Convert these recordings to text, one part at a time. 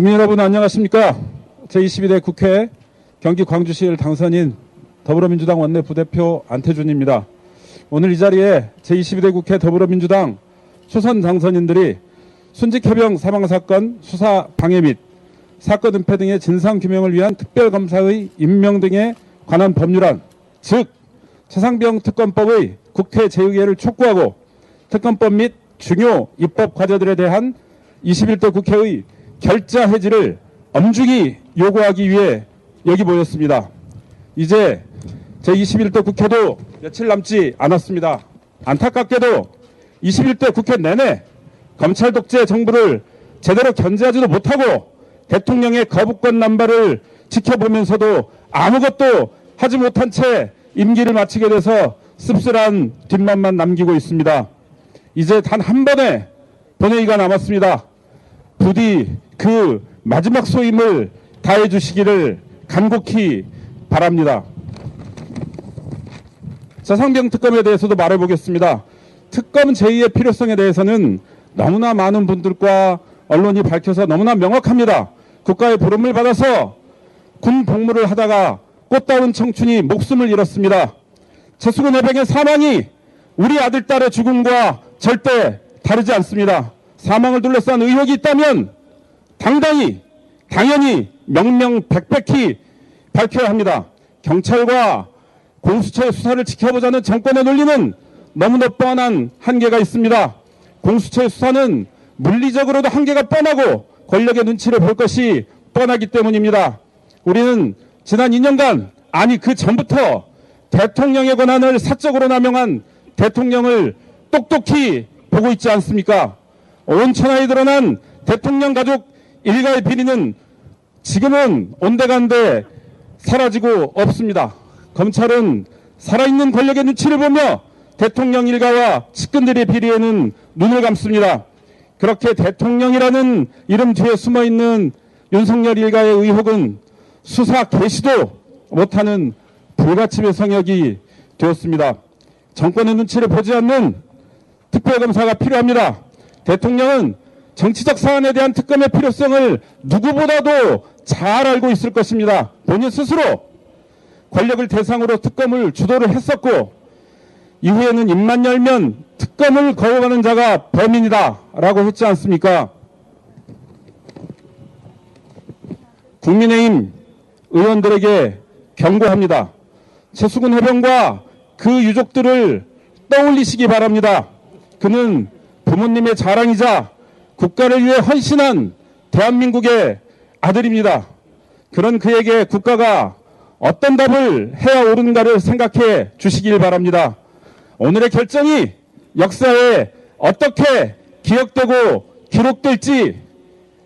국민 여러분 안녕하십니까? 제22대 국회 경기 광주시를 당선인 더불어민주당 원내 부대표 안태준입니다. 오늘 이 자리에 제22대 국회 더불어민주당 초선 당선인들이 순직해병 사망사건 수사 방해 및 사건 은폐 등의 진상규명을 위한 특별검사의 임명 등에 관한 법률안, 즉 최상병 특검법의 국회 재의결을 촉구하고 특검법 및 중요 입법 과제들에 대한 21대 국회의 결자 해지를 엄중히 요구하기 위해 여기 모였습니다. 이제 제21대 국회도 며칠 남지 않았습니다. 안타깝게도 21대 국회 내내 검찰 독재 정부를 제대로 견제하지도 못하고 대통령의 거부권 남발을 지켜보면서도 아무것도 하지 못한 채 임기를 마치게 돼서 씁쓸한 뒷맛만 남기고 있습니다. 이제 단 한 번의 본회의가 남았습니다. 부디 그 마지막 소임을 다해 주시기를 간곡히 바랍니다. 최상병 특검에 대해서도 말해보겠습니다. 특검 제의의 필요성에 대해서는 너무나 많은 분들과 언론이 밝혀서 너무나 명확합니다. 국가의 부름을 받아서 군 복무를 하다가 꽃다운 청춘이 목숨을 잃었습니다. 최수근 해병의 사망이 우리 아들, 딸의 죽음과 절대 다르지 않습니다. 사망을 둘러싼 의혹이 있다면 당연히 명명백백히 밝혀야 합니다. 경찰과 공수처의 수사를 지켜보자는 정권의 논리는 너무나 뻔한 한계가 있습니다. 공수처의 수사는 물리적으로도 한계가 뻔하고 권력의 눈치를 볼 것이 뻔하기 때문입니다. 우리는 지난 2년간, 아니 그 전부터 대통령의 권한을 사적으로 남용한 대통령을 똑똑히 보고 있지 않습니까? 온 천하에 드러난 대통령 가족 일가의 비리는 지금은 온데간데 사라지고 없습니다. 검찰은 살아있는 권력의 눈치를 보며 대통령 일가와 측근들의 비리에는 눈을 감습니다. 그렇게 대통령이라는 이름 뒤에 숨어있는 윤석열 일가의 의혹은 수사 개시도 못하는 불가침의 성역이 되었습니다. 정권의 눈치를 보지 않는 특별검사가 필요합니다. 대통령은 정치적 사안에 대한 특검의 필요성을 누구보다도 잘 알고 있을 것입니다. 본인 스스로 권력을 대상으로 특검을 주도를 했었고 이후에는 입만 열면 특검을 거부하는 자가 범인이다 라고 했지 않습니까? 국민의힘 의원들에게 경고합니다. 최수근 해병과 그 유족들을 떠올리시기 바랍니다. 그는 부모님의 자랑이자 국가를 위해 헌신한 대한민국의 아들입니다. 그런 그에게 국가가 어떤 답을 해야 옳은가를 생각해 주시길 바랍니다. 오늘의 결정이 역사에 어떻게 기억되고 기록될지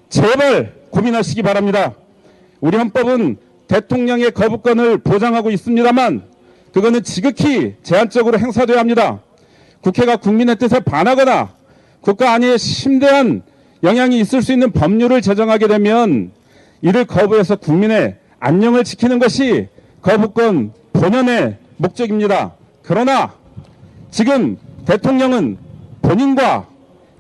제발 고민하시기 바랍니다. 우리 헌법은 대통령의 거부권을 보장하고 있습니다만 그거는 지극히 제한적으로 행사되어야 합니다. 국회가 국민의 뜻에 반하거나 국가 안에 심대한 영향이 있을 수 있는 법률을 제정하게 되면 이를 거부해서 국민의 안녕을 지키는 것이 거부권 본연의 목적입니다. 그러나 지금 대통령은 본인과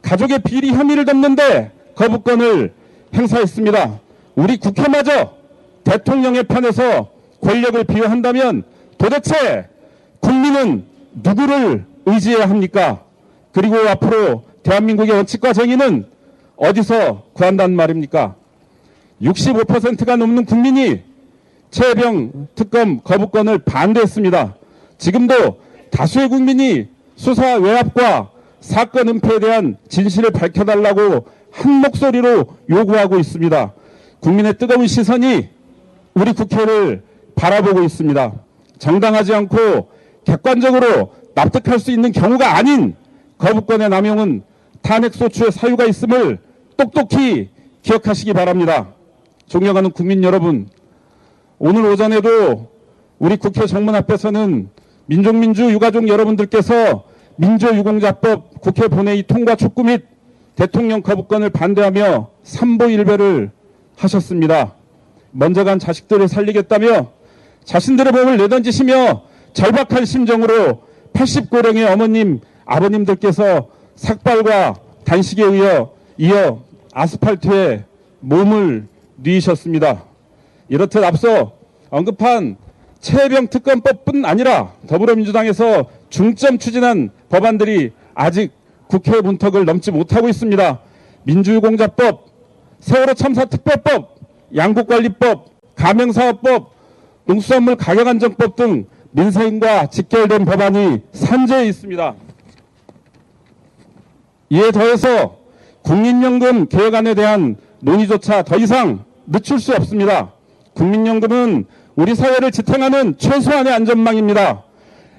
가족의 비리 혐의를 덮는데 거부권을 행사했습니다. 우리 국회마저 대통령의 편에서 권력을 비유한다면 도대체 국민은 누구를 의지해야 합니까? 그리고 앞으로 대한민국의 원칙과 정의는 어디서 구한단 말입니까? 65%가 넘는 국민이 최해병 특검 거부권을 반대했습니다. 지금도 다수의 국민이 수사 외압과 사건 은폐에 대한 진실을 밝혀달라고 한 목소리로 요구하고 있습니다. 국민의 뜨거운 시선이 우리 국회를 바라보고 있습니다. 정당하지 않고 객관적으로 납득할 수 있는 경우가 아닌 거부권의 남용은 탄핵소추의 사유가 있음을 똑똑히 기억하시기 바랍니다. 존경하는 국민 여러분, 오늘 오전에도 우리 국회 정문 앞에서는 민족민주 유가족 여러분들께서 민주유공자법 국회 본회의 통과 촉구 및 대통령 거부권을 반대하며 삼보일배를 하셨습니다. 먼저 간 자식들을 살리겠다며 자신들의 몸을 내던지시며 절박한 심정으로 80고령의 어머님, 아버님들께서 삭발과 단식에 이어 아스팔트에 몸을 뉘셨습니다. 이렇듯 앞서 언급한 최혜병 특검법뿐 아니라 더불어민주당에서 중점 추진한 법안들이 아직 국회 문턱을 넘지 못하고 있습니다. 민주유공자법, 세월호 참사 특별법, 양국관리법, 가명사업법, 농수산물 가격안정법 등 민생과 직결된 법안이 산재해 있습니다. 이에 더해서 국민연금 개혁안에 대한 논의조차 더 이상 늦출 수 없습니다. 국민연금은 우리 사회를 지탱하는 최소한의 안전망입니다.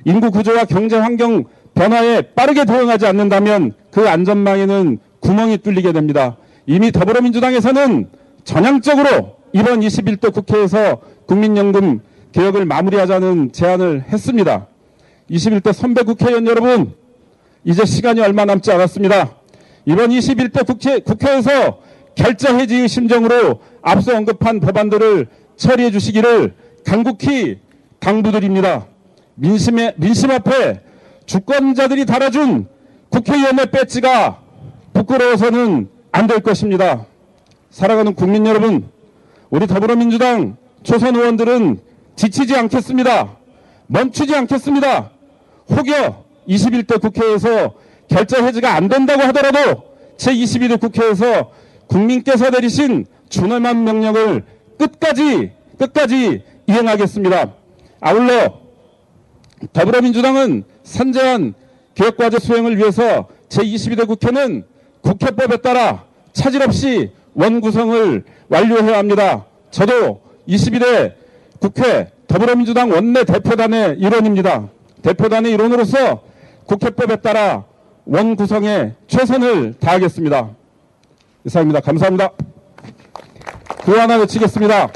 인구 구조와 경제 환경 변화에 빠르게 대응하지 않는다면 그 안전망에는 구멍이 뚫리게 됩니다. 이미 더불어민주당에서는 전향적으로 이번 21대 국회에서 국민연금 개혁을 마무리하자는 제안을 했습니다. 21대 선배 국회의원 여러분, 이제 시간이 얼마 남지 않았습니다. 이번 21대 국회에서 결자 해지의 심정으로 앞서 언급한 법안들을 처리해 주시기를 간곡히 당부드립니다. 민심 앞에 주권자들이 달아준 국회의원의 배지가 부끄러워서는 안 될 것입니다. 사랑하는 국민 여러분, 우리 더불어민주당 초선 의원들은 지치지 않겠습니다. 멈추지 않겠습니다. 혹여 21대 국회에서 결자 해지가 안 된다고 하더라도 제22대 국회에서 국민께서 내리신 준엄한 명령을 끝까지 이행하겠습니다. 아울러 더불어민주당은 산재한 개혁과제 수행을 위해서 제22대 국회는 국회법에 따라 차질 없이 원구성을 완료해야 합니다. 저도 22대 국회 더불어민주당 원내대표단의 일원입니다. 대표단의 일원으로서 국회법에 따라 원구성에 최선을 다하겠습니다. 이상입니다. 감사합니다. 구호 하나 외치겠습니다.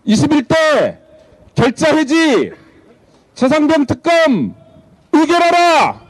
21대 결자 해지 최상병 특검 의결하라!